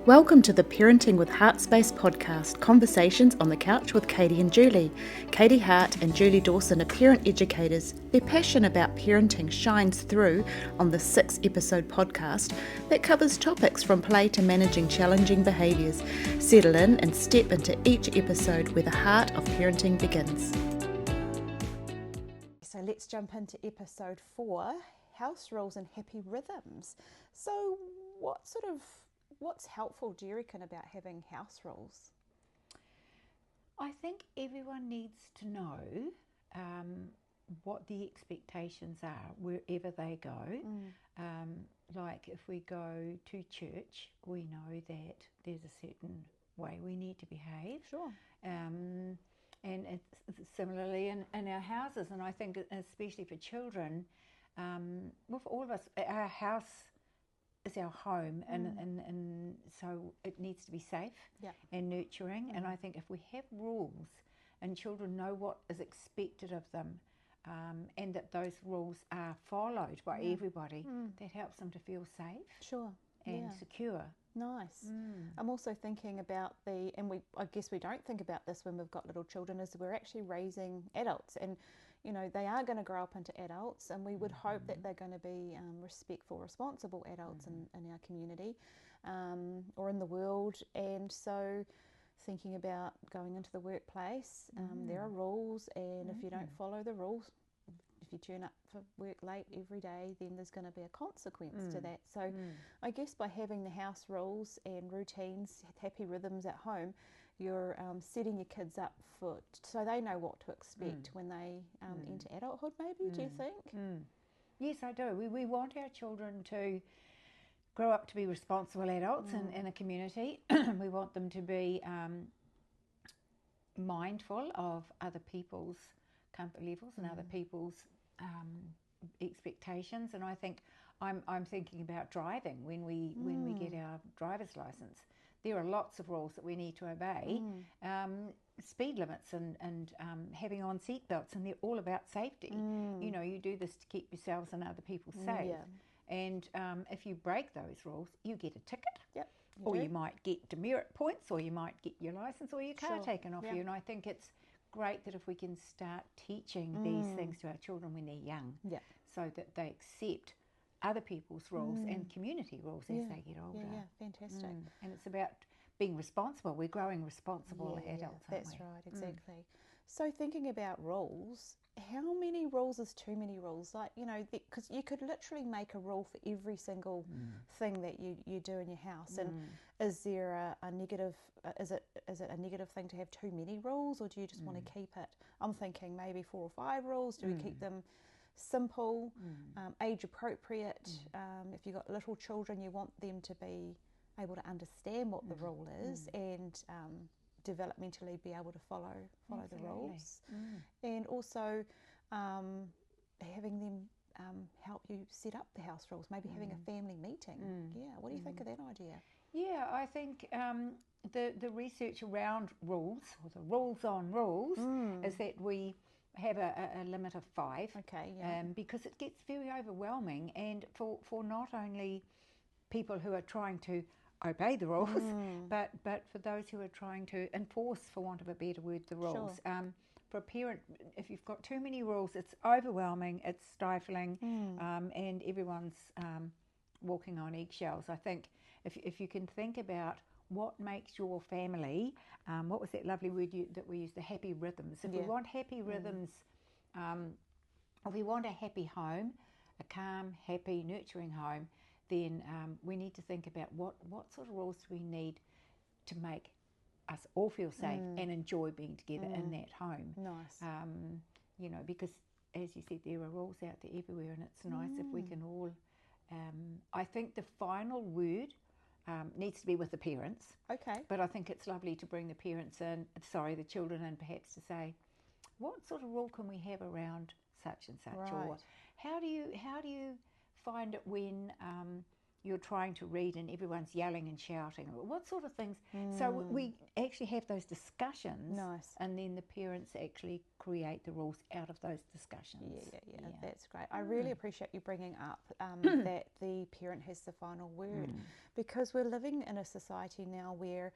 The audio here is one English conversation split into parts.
Welcome to the Parenting with Hart Space Podcast, conversations on the couch with Katie and Julie. Katie Hart and Julie Dawson are parent educators. Their passion about parenting shines through on the 6-episode podcast that covers topics from play to managing challenging behaviours. Settle in and step into each episode where the heart of parenting begins. So let's jump into episode 4, house rules and happy rhythms. So what's helpful, do you reckon, about having house rules? I think everyone needs to know what the expectations are wherever they go. Like if we go to church, we know that there's a certain way we need to behave. Sure. And it's similarly in our houses. And I think especially for children, with all of us, our house is our home, and so it needs to be safe and nurturing. And I think if we have rules and children know what is expected of them, and that those rules are followed by everybody, that helps them to feel safe and secure. Nice. I'm also thinking about I guess we don't think about this when we've got little children, is we're actually raising adults, and you know, they are going to grow up into adults, and we would hope that they're going to be respectful, responsible adults in our community or in the world. And so thinking about going into the workplace, there are rules, and if you don't follow the rules, if you turn up for work late every day, then there's going to be a consequence to that. So I guess by having the house rules and routines, happy rhythms at home, you're setting your kids up so they know what to expect when they enter adulthood, maybe, do you think? Yes, I do. We want our children to grow up to be responsible adults in a community. We want them to be mindful of other people's comfort levels and other people's expectations. And I think I'm thinking about driving when we get our driver's license. There are lots of rules that we need to obey, speed limits and having on seat belts, and they're all about safety. You know, you do this to keep yourselves and other people safe. And if you break those rules, you get a ticket, or you might get demerit points, or you might get your license or your car taken off you. And I think it's great that if we can start teaching these things to our children when they're young, so that they accept other people's rules and community rules as they get older. Yeah, fantastic. And it's about being responsible. We're growing responsible adults, aren't that's we? right, exactly. So thinking about rules, how many rules is too many rules? Like, you know, because you could literally make a rule for every single thing that you do in your house. And is there a negative, is it a negative thing to have too many rules, or do you just want to keep it? I'm thinking maybe 4 or 5 rules. Do we keep them simple, age appropriate? If you've got little children, you want them to be able to understand what the rule is and developmentally be able to follow the rules. And also having them help you set up the house rules, maybe having a family meeting. What do you think of that idea? Yeah, I think the research around rules, or the rules on rules, is that we have a limit of 5, because it gets very overwhelming, and for not only people who are trying to obey the rules, but for those who are trying to enforce, for want of a better word, the rules. For a parent, if you've got too many rules, it's overwhelming, it's stifling, and everyone's walking on eggshells. I think if you can think about what makes your family, what was that lovely word that we use, the happy rhythms. If we want happy rhythms, if we want a happy home, a calm, happy, nurturing home, then we need to think about what sort of rules do we need to make us all feel safe and enjoy being together in that home. Nice. You know, because as you said, there are rules out there everywhere, and it's nice if we can all, I think the final word needs to be with the parents. Okay. But I think it's lovely to bring the the children in, perhaps, to say, what sort of rule can we have around such and such? Right. Or how do you find it when you're trying to read and everyone's yelling and shouting. What sort of things? So we actually have those discussions. Nice. And then the parents actually create the rules out of those discussions. Yeah. That's great. I really appreciate you bringing up that the parent has the final word, because we're living in a society now where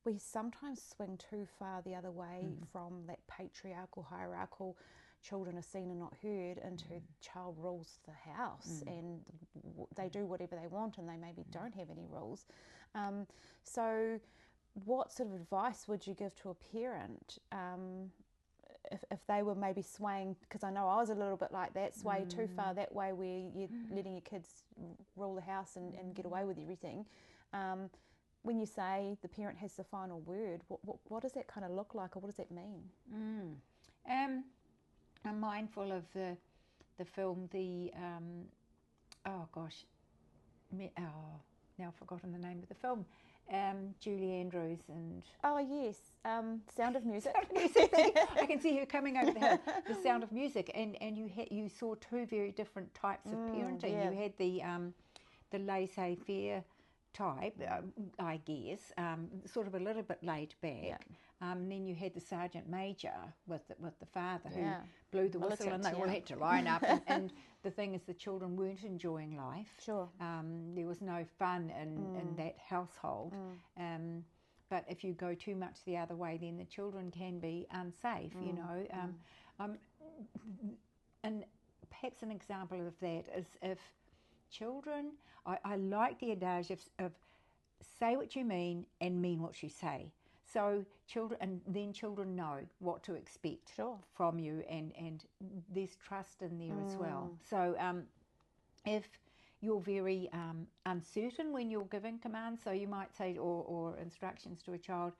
we sometimes swing too far the other way from that patriarchal, hierarchical, children are seen and not heard, into child rules the house and they do whatever they want and they maybe don't have any rules. So what sort of advice would you give to a parent if they were maybe swaying, because I know I was a little bit like that, sway too far that way where you're letting your kids rule the house and get away with everything. When you say the parent has the final word, what does that kind of look like, or what does that mean? I'm mindful of the film, now I've forgotten the name of the film. Julie Andrews and... Oh, yes, Sound of Music. I can see her coming over the Sound of Music, and you saw two very different types of parenting. Yeah. You had the laissez-faire type, I guess, sort of a little bit laid back. And then you had the Sergeant Major with the father who blew the whistle, and they all had to line up. And the thing is, the children weren't enjoying life. Sure. There was no fun in that household. But if you go too much the other way, then the children can be unsafe, you know. And perhaps an example of that is if children, I like the adage of say what you mean and mean what you say. So children know what to expect from you, and there's trust in there as well. So if you're very uncertain when you're giving commands, so you might say, or instructions to a child,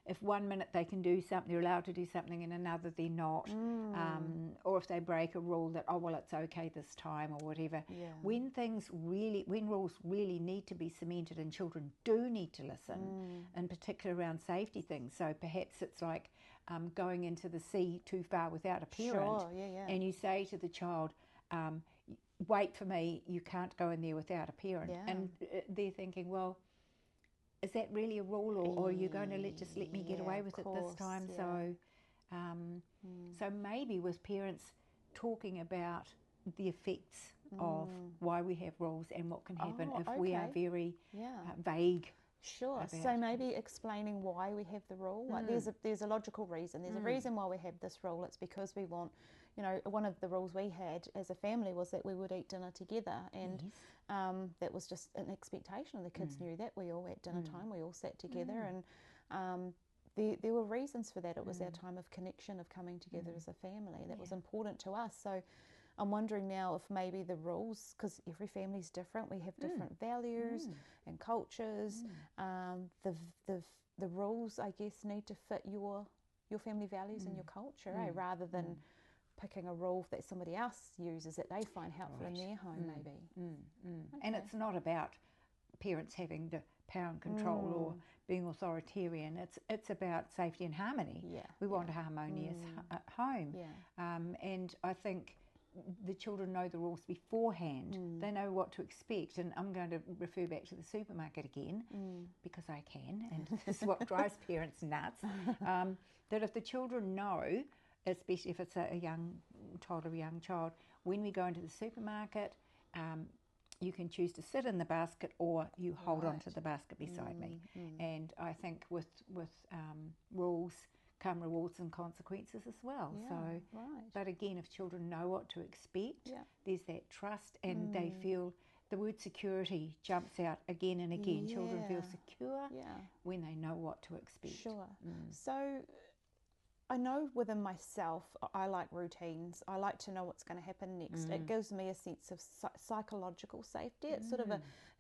if 1 minute they can do something, they're allowed to do something, and another they're not, or if they break a rule that, it's okay this time, or whatever. When rules really need to be cemented, and children do need to listen, in particular around safety things. So perhaps it's like going into the sea too far without a parent, and you say to the child, wait for me, you can't go in there without a parent. And they're thinking, well, is that really a rule, or are you going to just let me get away with it this time? So maybe with parents talking about the effects of why we have rules and what can happen if we are very vague. Sure. So maybe explaining why we have the rule. Like there's a logical reason. There's a reason why we have this rule. It's because we want, one of the rules we had as a family was that we would eat dinner together, and that was just an expectation. The kids knew that. We all at dinner time, we all sat together, and there were reasons for that. It was our time of connection, of coming together as a family. That was important to us. So I'm wondering now if maybe the rules, because every family's different, we have different values and cultures. The rules, I guess, need to fit your family values and your culture, rather than picking a rule that somebody else uses that they find helpful in their home, maybe. Okay. And it's not about parents having the power and control or being authoritarian. It's about safety and harmony. We want a harmonious home. And I think the children know the rules beforehand. They know what to expect. And I'm going to refer back to the supermarket again, because I can, and this is what drives parents nuts, that if the children know, especially if it's a young toddler, young child, when we go into the supermarket, you can choose to sit in the basket, or you hold on to the basket beside me. And I think with rules come rewards and consequences as well. But again, if children know what to expect, there's that trust, and they feel, the word security jumps out again and again. Children feel secure when they know what to expect. So I know within myself, I like routines. I like to know what's going to happen next. It gives me a sense of psychological safety. It sort of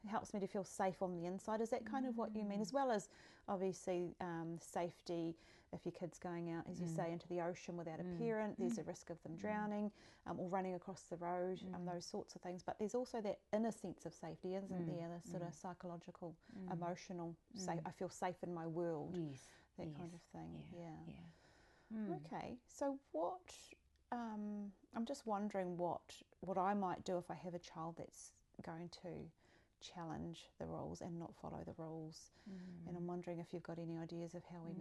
helps me to feel safe on the inside. Is that kind of what you mean? As well as, obviously, safety if your kid's going out, as you say, into the ocean without a parent. There's a risk of them drowning or running across the road, those sorts of things. But there's also that inner sense of safety, isn't there? The sort of psychological, emotional, safe. I feel safe in my world. That kind of thing. Okay, so what, I'm just wondering what I might do if I have a child that's going to challenge the rules and not follow the rules. And I'm wondering if you've got any ideas of how we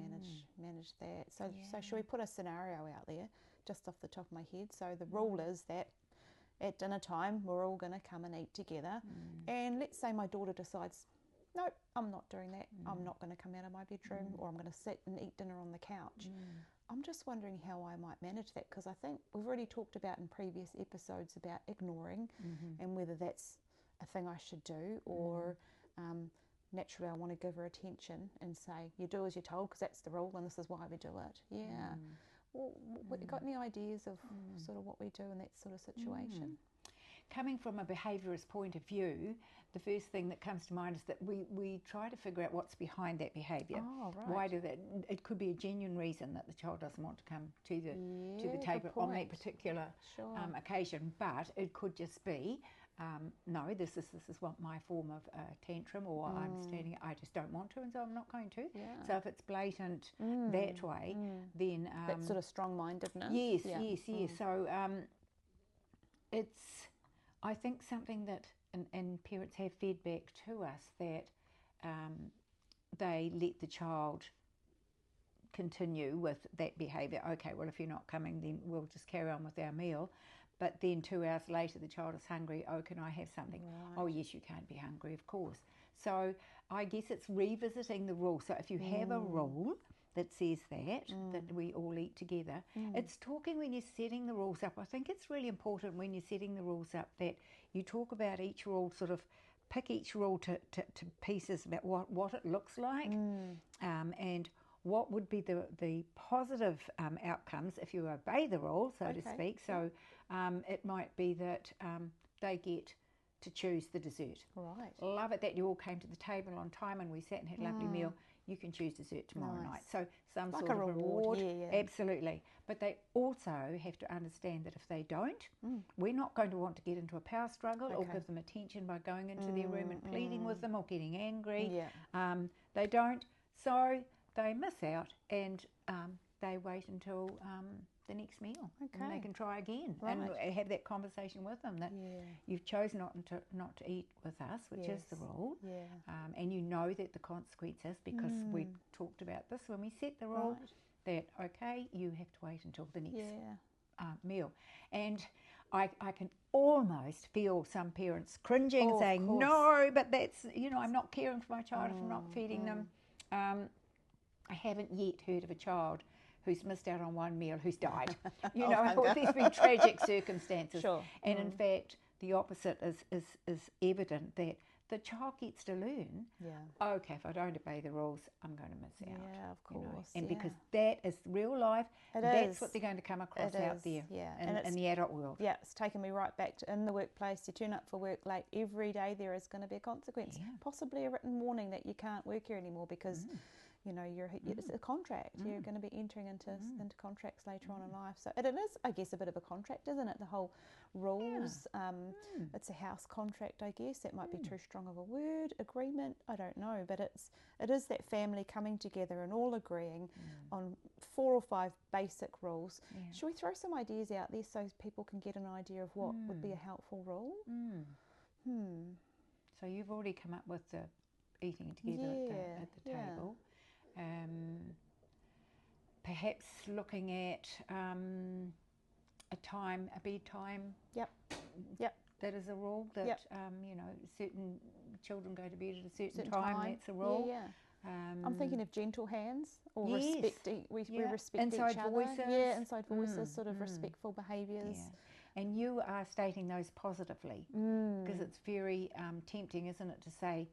manage that. So should we put a scenario out there just off the top of my head? So the rule is that at dinner time we're all going to come and eat together, and let's say my daughter decides, nope, I'm not doing that. I'm not going to come out of my bedroom, or I'm going to sit and eat dinner on the couch. I'm just wondering how I might manage that, because I think we've already talked about in previous episodes about ignoring and whether that's a thing I should do, or naturally I want to give her attention and say, you do as you're told because that's the rule and this is why we do it. Well, got any ideas of sort of what we do in that sort of situation? Coming from a behaviourist point of view, the first thing that comes to mind is that we try to figure out what's behind that behaviour. Oh, right. Why do that? It could be a genuine reason that the child doesn't want to come to the table on that particular occasion, but it could just be, no, this is what my form of tantrum, or I just don't want to, and so I'm not going to. So if it's blatant that way, then that sort of strong-mindedness. Yes. So it's, I think, something that, and parents have fed back to us that they let the child continue with that behaviour. Okay, well, if you're not coming, then we'll just carry on with our meal. But then 2 hours later, the child is hungry. Oh, can I have something? Right. Oh, yes, you can't be hungry, of course. So I guess it's revisiting the rule. So if you have a rule that says that we all eat together, it's talking when you're setting the rules up. I think it's really important when you're setting the rules up that you talk about each rule, sort of pick each rule to pieces about what it looks like, and what would be the positive outcomes if you obey the rule, so to speak. So it might be that they get to choose the dessert. Right. Love it that you all came to the table on time and we sat and had a lovely meal. You can choose dessert tomorrow night. So some like sort of reward. Yeah. Absolutely. But they also have to understand that if they don't, we're not going to want to get into a power struggle or give them attention by going into their room and pleading with them or getting angry. Yeah. They don't. So they miss out, and they wait until the next meal, and they can try again and have that conversation with them that you've chosen not to eat with us, which is the rule, and you know that the consequences, because we talked about this when we set the rule, that you have to wait until the next meal. And I can almost feel some parents cringing, saying, no, but that's, I'm not caring for my child if I'm not feeding them. I haven't yet heard of a child who's missed out on one meal who's died. There's been tragic circumstances. And in fact, the opposite is evident, that the child gets to learn, okay, if I don't obey the rules, I'm going to miss out. Yeah, of course. And because that is real life, that's what they're going to come across out there in the adult world. Yeah, it's taken me right back to in the workplace. You turn up for work late every day, there is going to be a consequence, possibly a written warning that you can't work here anymore because it's a contract. You're going to be entering into contracts later on in life. So it is, I guess, a bit of a contract, isn't it? The whole rules. It's a house contract, I guess. That might be too strong of a word. Agreement, I don't know. But it is that family coming together and all agreeing on 4 or 5 basic rules. Should we throw some ideas out there so people can get an idea of what would be a helpful rule? So you've already come up with the eating together at the table. Perhaps looking at a bedtime. Yep. That is a rule that certain children go to bed at a certain time. That's a rule. I'm thinking of gentle hands or respecting. We respect inside each other. Voices. Yeah, inside voices, sort of respectful behaviours. Yeah. And you are stating those positively because it's very tempting, isn't it, to say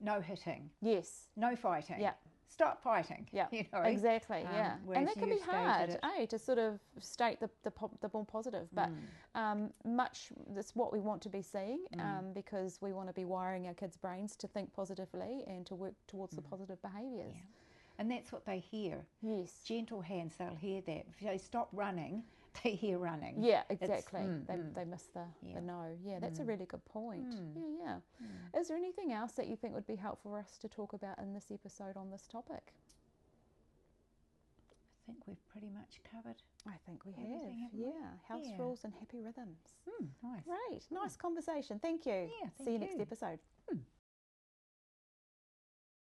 no hitting. Yes. No fighting. Yeah. Stop fighting. Yeah, exactly. And that can be hard, to sort of state the more positive. But that's what we want to be seeing because we want to be wiring our kids' brains to think positively and to work towards the positive behaviours. Yeah. And that's what they hear. Yes. Gentle hands, they'll hear that. If they stop running, they hear running. Yeah, exactly. They miss the no. Yeah, that's a really good point. Yeah. Is there anything else that you think would be helpful for us to talk about in this episode on this topic? I think we've pretty much covered. I think we have. House rules and happy rhythms. Nice. Great. Nice conversation. Thank you. Yeah, See you next episode.